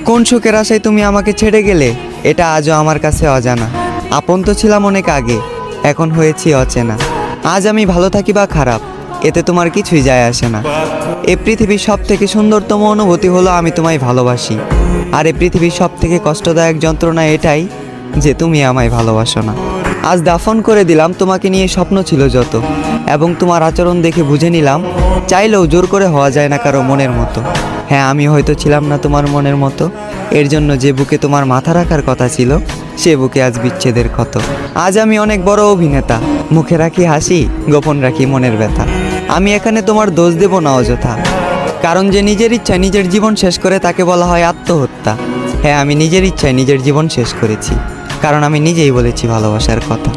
কোন সুখের আশায় তুমি আমাকে ছেড়ে গেলে এটা আজও আমার কাছে অজানা। আপন তো ছিলাম অনেক আগে, এখন হয়েছি অচেনা। আজ আমি ভালো থাকি বা খারাপ, এতে তোমার কিছুই যায় আসে না। এই পৃথিবীর সব থেকে সুন্দরতম অনুভূতি হলো আমি তোমায় ভালোবাসি। আর এই পৃথিবীর সব থেকে কষ্টদায়ক যন্ত্রণা এটাই যে তুমি আমায় ভালোবাসো না। আজ দাফন করে দিলাম তোমাকে নিয়ে স্বপ্ন ছিল যত, এবং তোমার আচরণ দেখে বুঝে নিলাম চাইলেও জোর করে হওয়া যায় না কারো মনের মতো। হ্যাঁ, আমি হয়তো ছিলাম না তোমার মনের মতো, এর জন্য যে বুকে তোমার মাথা রাখার কথা ছিল সে বুকে আজ বিচ্ছেদের ক্ষত। আজ আমি অনেক বড় অভিনেতা, মুখে রাখি হাসি, গোপন রাখি মনের ব্যথা। আমি এখানে তোমার দোষ দেব না অযথা, কারণ যে নিজের ইচ্ছায় নিজের জীবন শেষ করে তাকে বলা হয় আত্মহত্যা। হ্যাঁ, আমি নিজের ইচ্ছায় নিজের জীবন শেষ করেছি, কারণ আমি নিজেই বলেছি ভালোবাসার কথা।